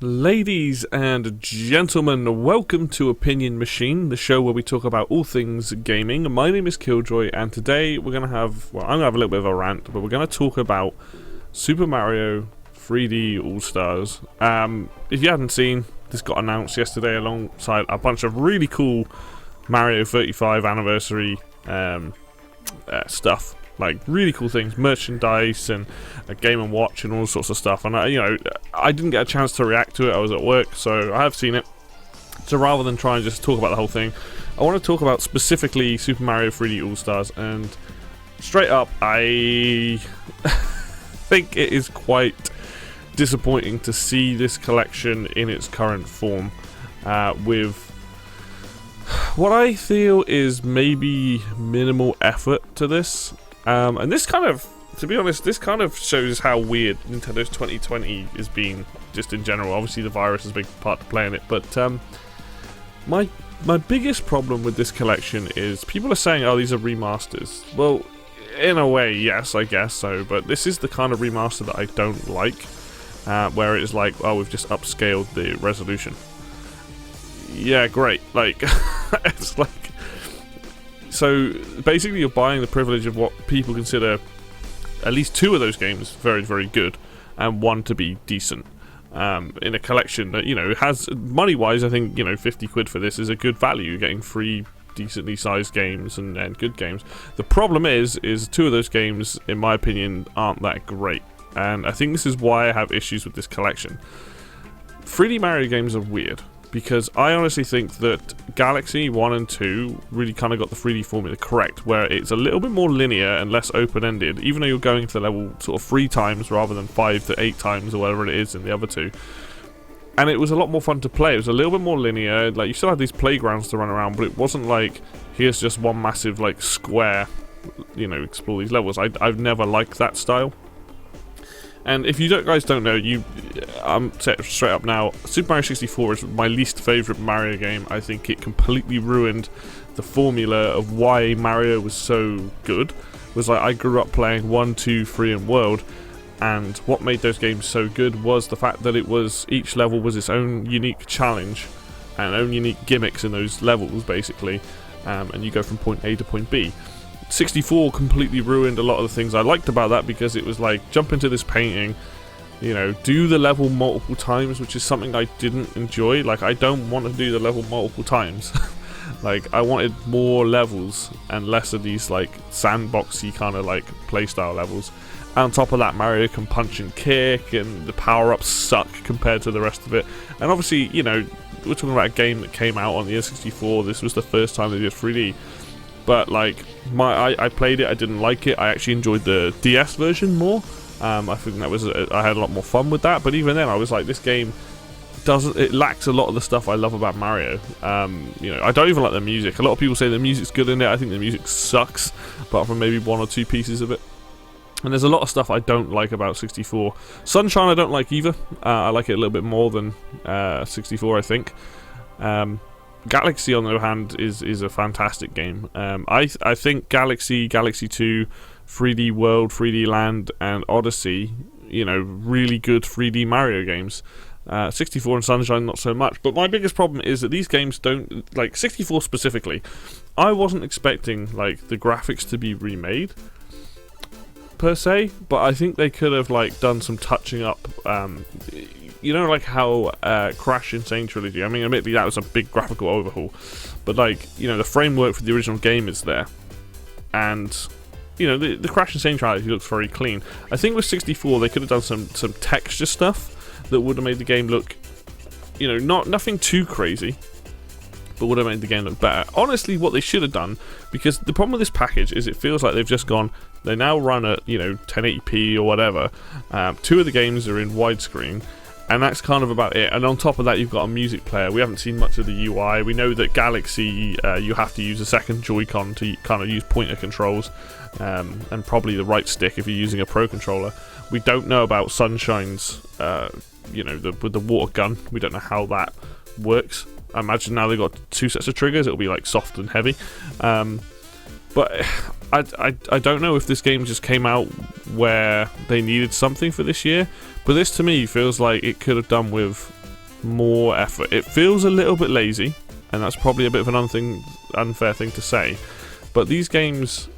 Ladies and gentlemen, welcome to Opinion Machine, the show where we talk about all things gaming. My name is Killjoy, and today we're going to have, I'm going to have a little bit of a rant, but we're going to talk about Super Mario 3D All-Stars. If you hadn't seen, this got announced yesterday alongside a bunch of really cool Mario 35 anniversary stuff. Like, really cool things, merchandise and a Game & Watch and all sorts of stuff. And, I didn't get a chance to react to it. I was at work, so I have seen it. So rather than try and just talk about the whole thing, I want to talk about specifically Super Mario 3D All-Stars. And straight up, I think it is quite disappointing to see this collection in its current form with what I feel is maybe minimal effort to this. And this kind of, to be honest, this kind of shows how weird Nintendo's 2020 has been, just in general. Obviously, the virus has a big part to play in it, but my biggest problem with this collection is people are saying, oh, these are remasters. Well, in a way, yes, I guess so, but this is the kind of remaster that I don't like, where it's like, oh, we've just upscaled the resolution. Yeah, great. Like, it's like, so basically you're buying the privilege of what people consider at least two of those games very, very good, and one to be decent. In a collection that, has, money-wise, I think, 50 quid for this is a good value. You're getting three decently sized games and good games. The problem is two of those games, in my opinion, aren't that great. And I think this is why I have issues with this collection. 3D Mario games are weird, because I honestly think that Galaxy 1 and 2 really kind of got the 3D formula correct, where it's a little bit more linear and less open-ended, even though you're going to the level sort of 3 times rather than 5 to 8 times or whatever it is in the other two. And it was a lot more fun to play. It was a little bit more linear. Like, you still had these playgrounds to run around, but it wasn't like, here's just one massive, like, square, explore these levels. I've never liked that style. And if you guys don't know, I'm set straight up now, Super Mario 64 is my least favourite Mario game. I think it completely ruined the formula of why Mario was so good. It was like, I grew up playing 1, 2, 3 and World, and what made those games so good was the fact that each level was its own unique challenge and own unique gimmicks in those levels, basically, and you go from point A to point B. 64 completely ruined a lot of the things I liked about that, because it was like, jump into this painting, do the level multiple times, which is something I didn't enjoy. Like, I don't want to do the level multiple times. Like, I wanted more levels and less of these, like, sandboxy kind of, like, playstyle levels. And on top of that, Mario can punch and kick, and the power-ups suck compared to the rest of it. And obviously, we're talking about a game that came out on the N64. This was the first time they did 3D. But, like, I played it, I didn't like it. I actually enjoyed the DS version more. I think that was, I had a lot more fun with that. But even then, I was like, this game it lacks a lot of the stuff I love about Mario. I don't even like the music. A lot of people say the music's good in it. I think the music sucks, apart from maybe 1 or 2 pieces of it. And there's a lot of stuff I don't like about 64. Sunshine I don't like either. I like it a little bit more than 64, I think. Galaxy, on the other hand, is a fantastic game. I think Galaxy 2, 3D World, 3D Land, and Odyssey, really good 3D Mario games. 64 and Sunshine, not so much. But my biggest problem is that these games don't, like 64 specifically, I wasn't expecting, like, the graphics to be remade, per se, but I think they could have, like, done some touching up, like how Crash Insane Trilogy, I mean, admittedly that was a big graphical overhaul, but, like, the framework for the original game is there, and the Crash Insane Trilogy looks very clean. I think with 64 they could have done some texture stuff that would have made the game look, nothing too crazy, but would have made the game look better. Honestly, what they should have done, because the problem with this package is it feels like they've just gone, they now run at 1080p or whatever. 2 of the games are in widescreen, and that's kind of about it. And on top of that, you've got a music player. We haven't seen much of the UI. We know that Galaxy, you have to use a second Joy-Con to kind of use pointer controls, and probably the right stick if you're using a Pro controller. We don't know about Sunshine's, with the water gun. We don't know how that works. I imagine now they've got 2 sets of triggers. It'll be like soft and heavy. But I don't know if this game just came out where they needed something for this year. But this to me feels like it could have done with more effort. It feels a little bit lazy, and that's probably a bit of an unfair thing to say. But these games,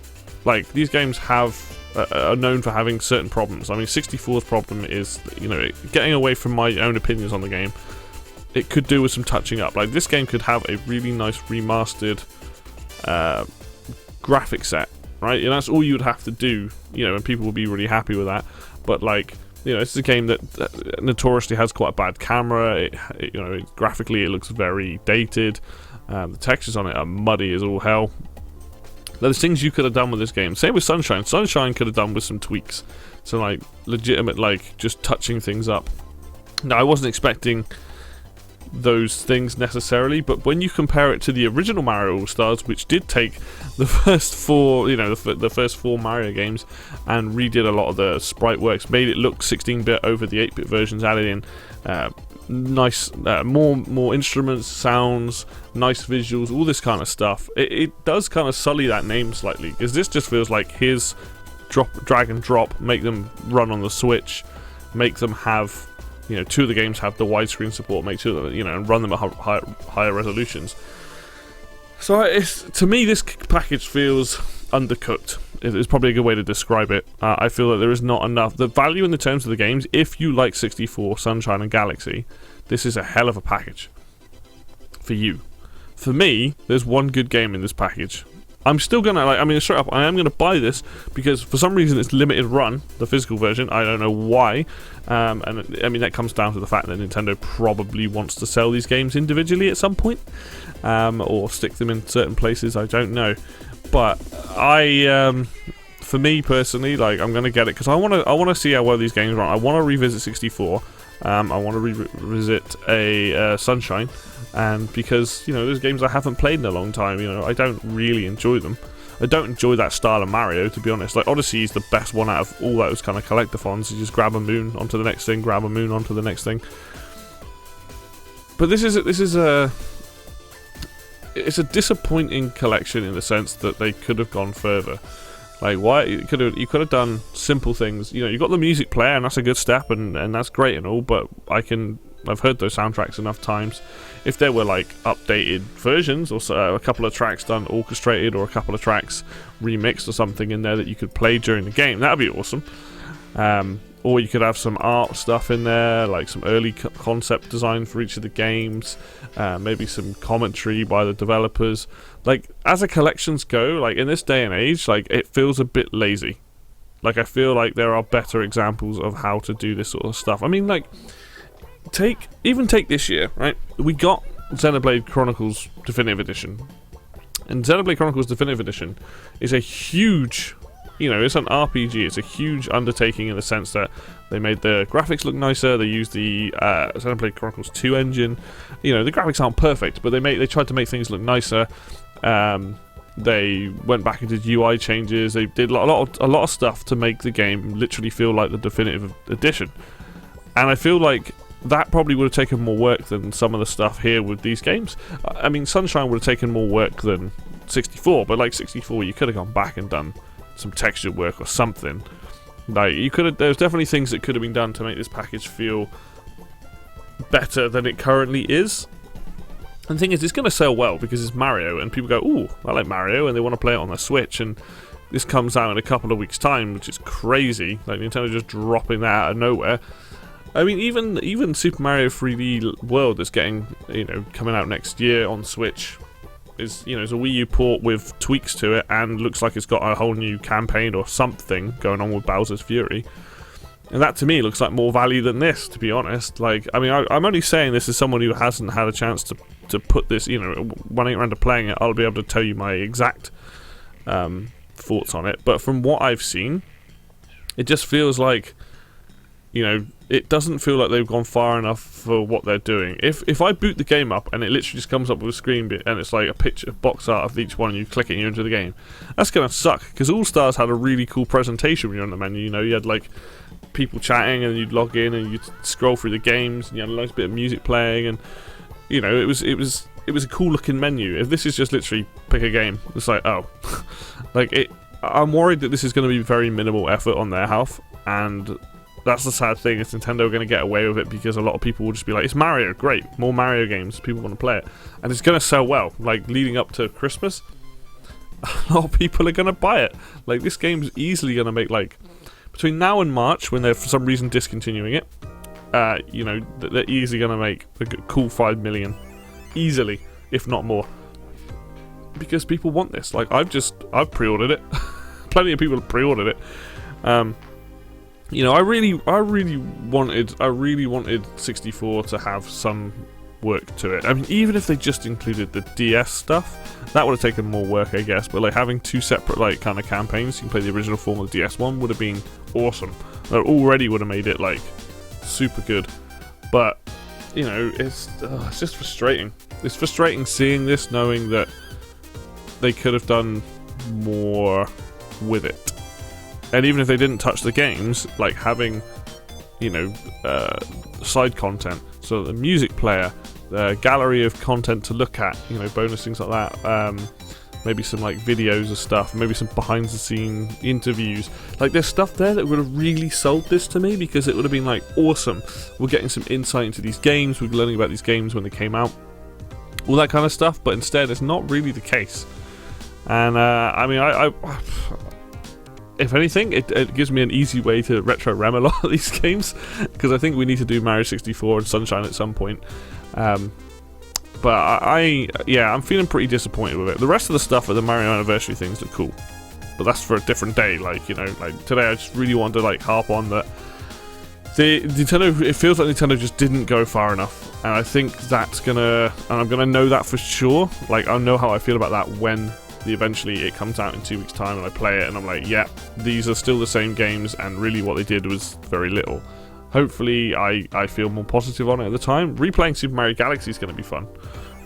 are known for having certain problems. I mean, 64's problem is, getting away from my own opinions on the game, it could do with some touching up. Like, this game could have a really nice remastered graphic set, right? And that's all you would have to do, and people will be really happy with that. But, this is a game that notoriously has quite a bad camera. Graphically it looks very dated. The textures on it are muddy as all hell. There's things you could have done with this game. Same with Sunshine. Sunshine could have done with some tweaks. So, legitimate, just touching things up. Now, I wasn't expecting those things necessarily, but when you compare it to the original Mario All-Stars, which did take the first four, the first 4 Mario games and redid a lot of the sprite works, made it look 16-bit over the 8-bit versions, added in nice, more instruments, sounds, nice visuals, all this kind of stuff. It does kind of sully that name slightly, because this just feels like his drag and drop, make them run on the Switch, make them have, 2 of the games have the widescreen support, make sure that, and run them at higher resolutions. So to me, this package feels undercooked. It's probably a good way to describe it. I feel that there is not enough. The value in the terms of the games, if you like 64, Sunshine, and Galaxy, this is a hell of a package for you. For me, there's one good game in this package. I'm still gonna, straight up, I am gonna buy this because for some reason it's limited run, the physical version. I don't know why. And that comes down to the fact that Nintendo probably wants to sell these games individually at some point, or stick them in certain places. I don't know. But for me personally, I'm gonna get it because I wanna see how well these games run. I want to revisit 64. I want to revisit a Sunshine. And because, there's games I haven't played in a long time, I don't really enjoy them. I don't enjoy that style of Mario, to be honest. Odyssey is the best one out of all those kind of collectathons. You just grab a moon onto the next thing, grab a moon onto the next thing. But it's a disappointing collection in the sense that they could have gone further. Why you could have done simple things. You got the music player, and that's a good step, and that's great and all. But I've heard those soundtracks enough times. If there were updated versions, or a couple of tracks done orchestrated, or a couple of tracks remixed or something in there that you could play during the game, that'd be awesome. Or you could have some art stuff in there, some early concept design for each of the games, maybe some commentary by the developers. As a collections go, in this day and age, it feels a bit lazy. I feel like there are better examples of how to do this sort of stuff. Take this year, right? We got Xenoblade Chronicles Definitive Edition. And Xenoblade Chronicles Definitive Edition is a huge, it's an RPG. It's a huge undertaking in the sense that they made the graphics look nicer. They used the Xenoblade Chronicles 2 engine. The graphics aren't perfect, but they tried to make things look nicer. They went back and did UI changes. They did a lot of stuff to make the game literally feel like the Definitive Edition. And I feel like that probably would have taken more work than some of the stuff here with these games. Sunshine would have taken more work than 64, but 64, you could have gone back and done some texture work or something. There's definitely things that could have been done to make this package feel better than it currently is. And the thing is, it's going to sell well because it's Mario, and people go, ooh, I like Mario, and they want to play it on their Switch, and this comes out in a couple of weeks' time, which is crazy. Nintendo just dropping that out of nowhere. Even Super Mario 3D World that's getting, coming out next year on Switch is, is a Wii U port with tweaks to it and looks like it's got a whole new campaign or something going on with Bowser's Fury. And that to me looks like more value than this, to be honest. I'm only saying this as someone who hasn't had a chance to put this, when I get around to playing it, I'll be able to tell you my exact thoughts on it. But from what I've seen, it just feels like, it doesn't feel like they've gone far enough for what they're doing. If I boot the game up and it literally just comes up with a screen bit and it's like a picture box art of each one and you click it and you're into the game, that's gonna suck, because All Stars had a really cool presentation when you're on the menu. You had people chatting and you'd log in and you'd scroll through the games and you had a nice bit of music playing, and it was a cool looking menu. If this is just literally pick a game, it's I'm worried that this is going to be very minimal effort on their half, and that's the sad thing, is Nintendo are going to get away with it because a lot of people will just be like, it's Mario, great, more Mario games, people want to play it, and it's going to sell well. Like, leading up to Christmas, a lot of people are going to buy it. Like, this game's easily going to make, like, between now and March, when they're for some reason discontinuing it, you know, they're easily going to make a cool 5 million, easily, if not more, because people want this. Like, I've pre-ordered it. Plenty of people have pre-ordered it. You know, I really wanted 64 to have some work to it. I mean, even if they just included the DS stuff, that would have taken more work, I guess. But like having two separate like kind of campaigns, you can play the original form of the DS one, would have been awesome. That already would have made it like super good. But you know, it's just frustrating. It's frustrating seeing this, knowing that they could have done more with it. And even if they didn't touch the games, like having, you know, side content, so the music player, the gallery of content to look at, you know, bonus things like that, maybe some like videos of stuff, maybe some behind the scene interviews, like there's stuff there that would have really sold this to me, because it would have been like, awesome, we're getting some insight into these games, we're learning about these games when they came out, all that kind of stuff. But instead it's not really the case. And I mean, I if anything, it gives me an easy way to retro rem a lot of these games, because I think we need to do Mario 64 and Sunshine at some point. But I'm feeling pretty disappointed with it. The rest of the stuff at the Mario Anniversary things look cool, but that's for a different day. Like, you know, like today I just really wanted to like harp on that the Nintendo, it feels like Nintendo just didn't go far enough, and I think that's gonna, and I'm gonna know that for sure. Like, I'll know how I feel about that when eventually it comes out in 2 weeks time and I play it and I'm like, yeah, these are still the same games, and really what they did was very little. Hopefully I feel more positive on it at the time. Replaying Super Mario Galaxy is going to be fun.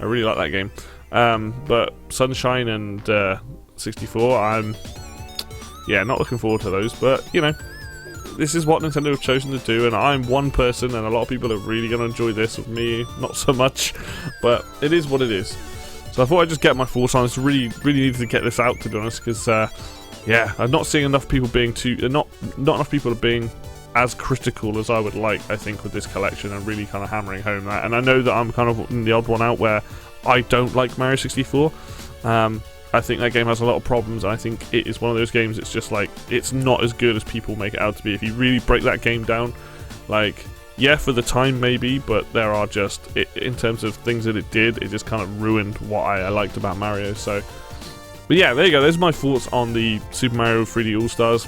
I really like that game. But Sunshine and 64, I'm not looking forward to those. But, you know, this is what Nintendo have chosen to do, and I'm one person, and a lot of people are really going to enjoy this. With me, not so much. But it is what it is. So I thought I'd just get my thoughts on this. Really needed to get this out, to be honest, because I'm not seeing enough people being not enough people are being as critical as I would like, I think, with this collection, and really kind of hammering home that. And I know that I'm kind of the odd one out where I don't like Mario 64. I think that game has a lot of problems, and I think it is one of those games, it's just like, it's not as good as people make it out to be. If you really break that game down, like, yeah, for the time maybe, but there are just, in terms of things that it did, it just kind of ruined what I liked about Mario. So, but yeah, there you go. There's my thoughts on the Super Mario 3D All-Stars.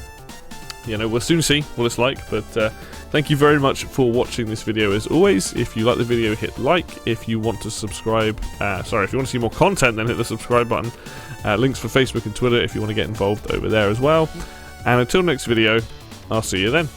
You know, we'll soon see what it's like, but thank you very much for watching this video as always. If you like the video, hit like. If you want to subscribe, if you want to see more content, then hit the subscribe button. Links for Facebook and Twitter if you want to get involved over there as well. And until next video, I'll see you then.